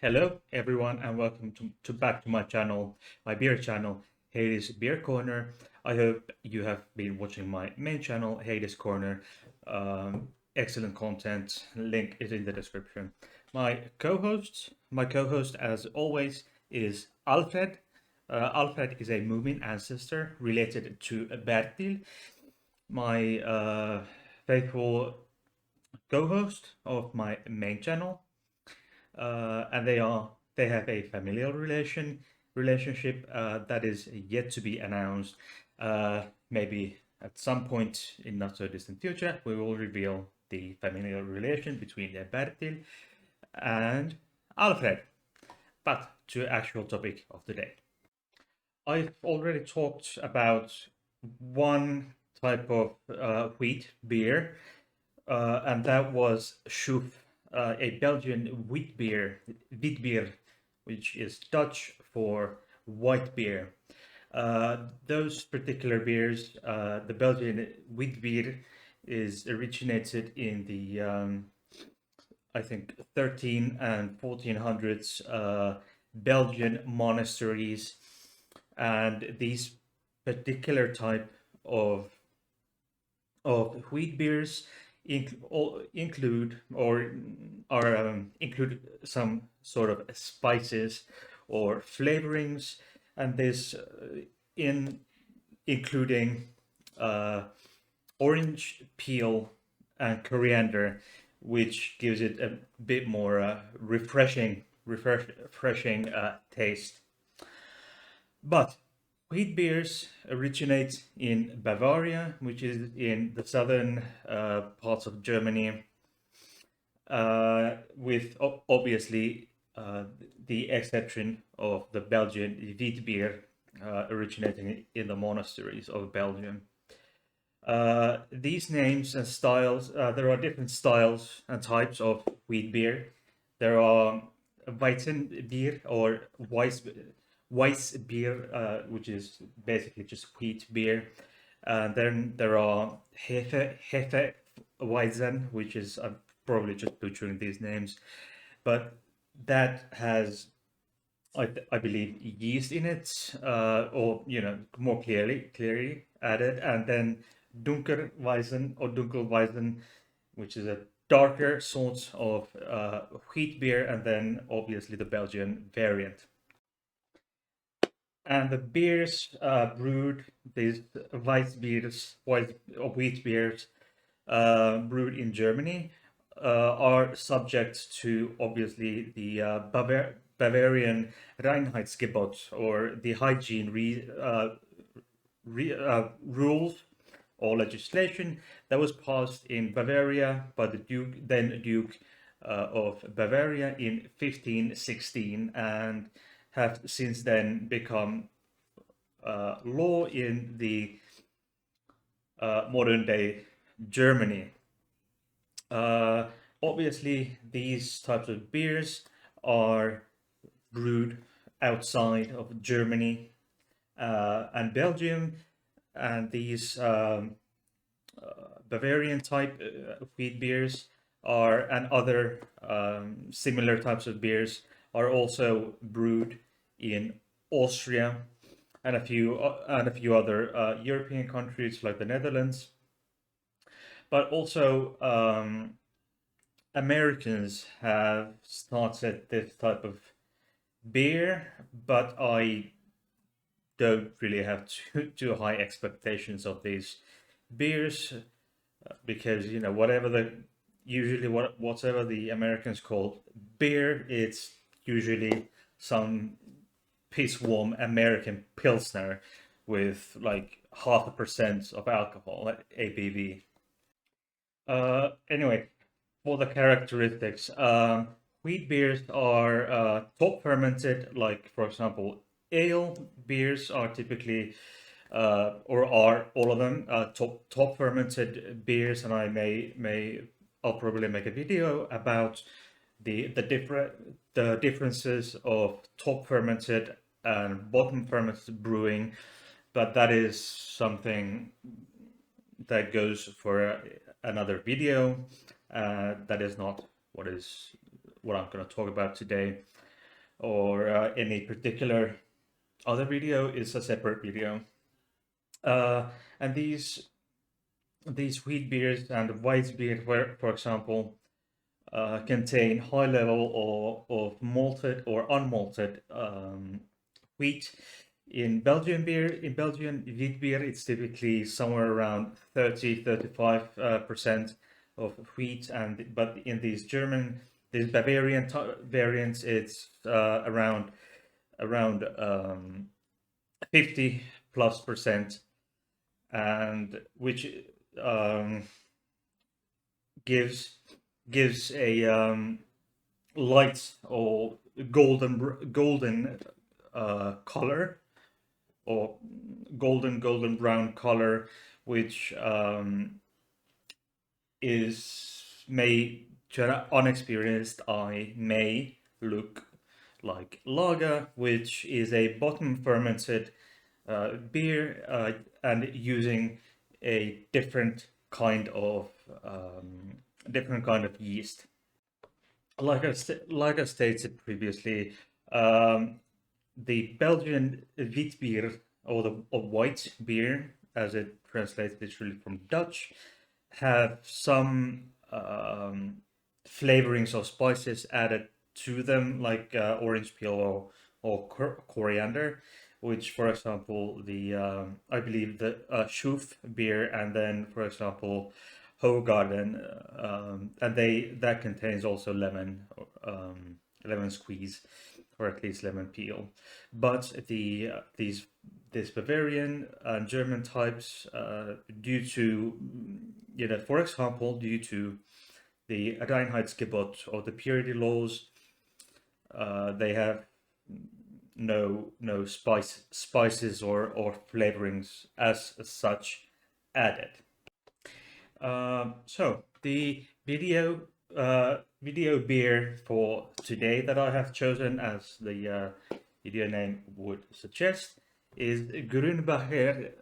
Hello everyone and welcome to back to my channel, my beer channel, Hades Beer Corner. I hope you have been watching my main channel, Hades Corner. Excellent content, link is in the description. My co-host as always is Alfred. Alfred is a Moomin ancestor related to Bertil, my faithful co-host of my main channel. And they have a familial relationship that is yet to be announced. Maybe at some point in not so distant future, we will reveal the familial relation between Bertil and Alfred. But to actual topic of the day, I've already talked about one type of wheat beer, and that was Schoof, a Belgian wheat beer, which is Dutch for white beer. Those particular beers, the Belgian wheat beer, is originated in the I think 13 and 1400s Belgian monasteries, and these particular type of wheat beers include or are include some sort of spices or flavorings, and this in including uh, orange peel and coriander, which gives it a bit more refreshing taste. But wheat beers originate in Bavaria, which is in the southern parts of Germany, with obviously the exception of the Belgian wheat beer originating in the monasteries of Belgium. These names and styles, there are different styles and types of wheat beer. There are Weizenbier or Weissbier, which is basically just wheat beer. And then there are Hefeweizen, which is, I'm probably just butchering these names, but that has, I believe, yeast in it, or more clearly added, and then Dunkelweizen or Dunkelweizen, which is a darker sort of wheat beer, and then obviously the Belgian variant. And the beers brewed, these wheat beers brewed in Germany are subject to obviously the Bavarian Reinheitsgebot, or the hygiene rules or legislation that was passed in Bavaria by the then Duke of Bavaria in 1516, and have since then become law in the modern day Germany. Uh, Obviously, these types of beers are brewed outside of Germany and Belgium, and these Bavarian type wheat beers are, and other similar types of beers are also brewed in Austria and a few other European countries like the Netherlands. But also Americans have started this type of beer, but I don't really have too high expectations of these beers, because whatever the Americans call beer, it's usually some piss warm American pilsner with like 0.5% of alcohol, like ABV. Anyway, for the characteristics, wheat beers are top fermented. Like for example, ale beers are typically or are all of them top fermented beers, and I'll probably make a video about the differences of top fermented and bottom fermented brewing, but that is something that goes for another video. That is not what I'm going to talk about today. or any particular other video is a separate video. And these wheat beers and Weissbier, for example, contain high level of malted or unmalted wheat. In Belgian beer, in Belgian wheat beer, it's typically somewhere around 30-35% of wheat, and but in these Bavarian variants, it's around 50 plus percent, and which um, gives gives a light or golden color, or golden brown color, which is may to an unexperienced eye may look like lager, which is a bottom fermented beer, and using a different kind of yeast. Like I stated previously, um, the Belgian wheat beer, or the white beer, as it translates literally from Dutch, have some flavorings or spices added to them, like orange peel or coriander, which, for example, the I believe the Schoof beer, and then, for example, Hoegaarden, and that contains also lemon squeeze, or at least lemon peel. But these Bavarian and German types, due to, for example, due to the Reinheitsgebot, or the purity laws, they have no spices or flavorings as such added. So the video beer for today that I have chosen, as the video name would suggest, is Grunbacher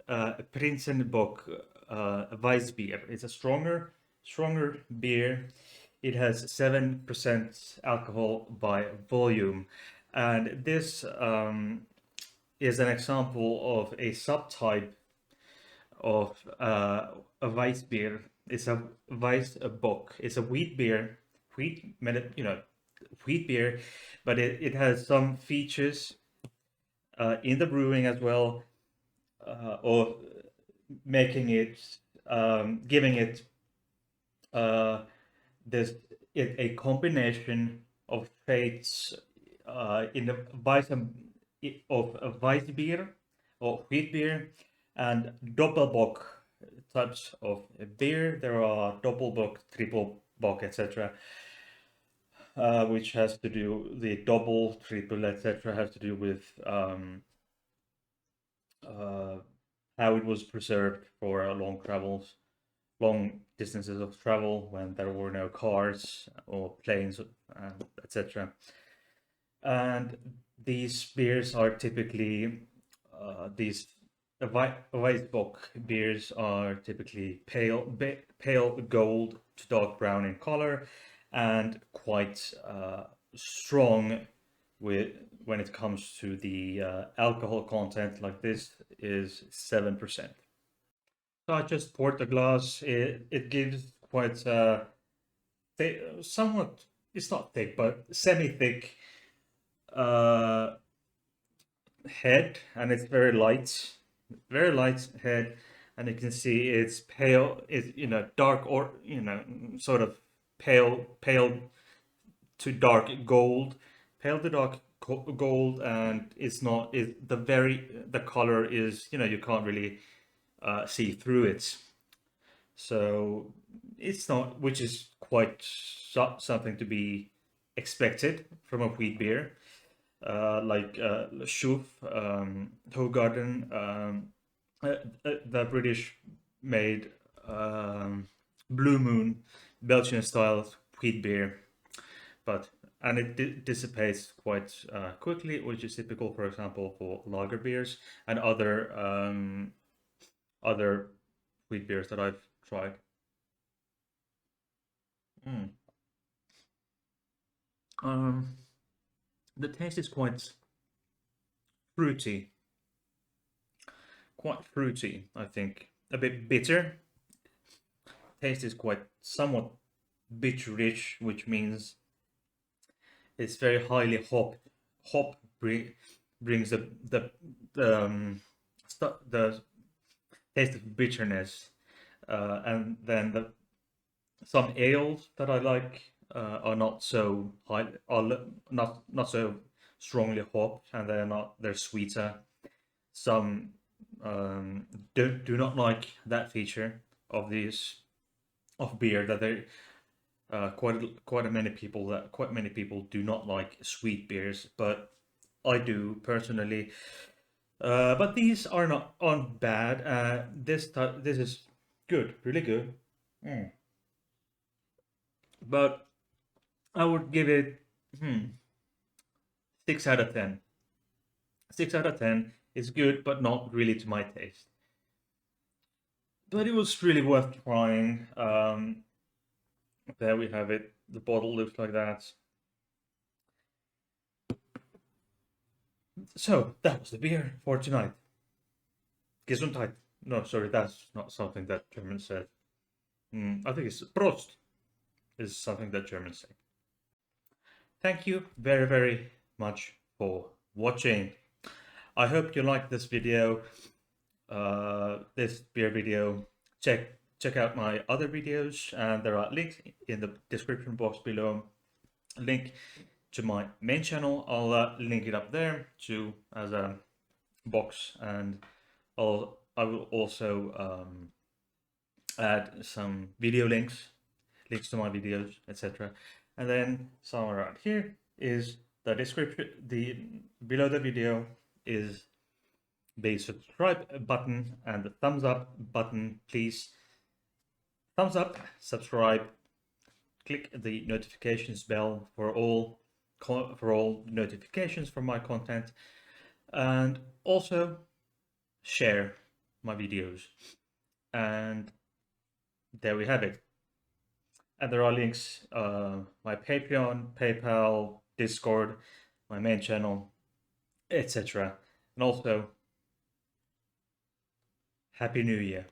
Prinzen Bock Weissbier. It's a stronger beer. It has 7% alcohol by volume, and this is an example of a subtype of a Weissbier. It's a Weissbock. It's a wheat beer, wheat beer, but it has some features in the brewing as well, of making it, giving it uh, this a combination of traits in the Weiss of a Weissbier or wheat beer and Doppelbock types of beer. There are Doppelbock, Triple Bock, etc., which has to do the double, triple, etc., has to do with uh, how it was preserved for long distances of travel when there were no cars or planes, etc. And these beers are typically these Weissbock beers are typically pale gold to dark brown in color, and quite strong with when it comes to the alcohol content. Like this is 7%. So I just poured the glass. It gives quite somewhat, it's not thick, but semi-thick uh, head, and it's very light head, and you can see it's pale, it's dark, or sort of pale to dark gold, pale to dark gold, and it's not it the color is, you can't really see through it. So it's not, which is quite something to be expected from a wheat beer, like Schoof, Hoegaarden, the British made Blue Moon Belgian style wheat beer, but and it dissipates quite quickly, which is typical, for example, for lager beers and other wheat beers that I've tried. Mm. Um, The taste is fruity, quite fruity, I think. A bit bitter. Taste is quite somewhat bit rich, which means it's very highly hopped. Hop brings the taste of bitterness, and then some ales that I like are not so high, not so strongly hopped, and they're sweeter. Some do not like that feature of these of beer, that they quite many people do not like sweet beers, but I do personally. But these are not aren't bad. This is good, really good. Mm. But I would give it 6 out of 10. 6 out of 10 is good, but not really to my taste. But it was really worth trying. There we have it. The bottle looks like that. So that was the beer for tonight. Gesundheit. No, sorry, that's not something that Germans said. I think it's Prost is something that Germans say. Thank you very, very much for watching. I hope you liked this video, this beer video. Check out my other videos, and there are links in the description box below. Link to my main channel, I'll link it up there too as a box, and I will also add some video links to my videos, etc. And then somewhere around here is the description. The below the video is the subscribe button and the thumbs up button. Please thumbs up, subscribe, click the notifications bell for all notifications from my content, and also share my videos. And there we have it. And there are links, my Patreon, PayPal, Discord, my main channel, etc. And also, Happy New Year.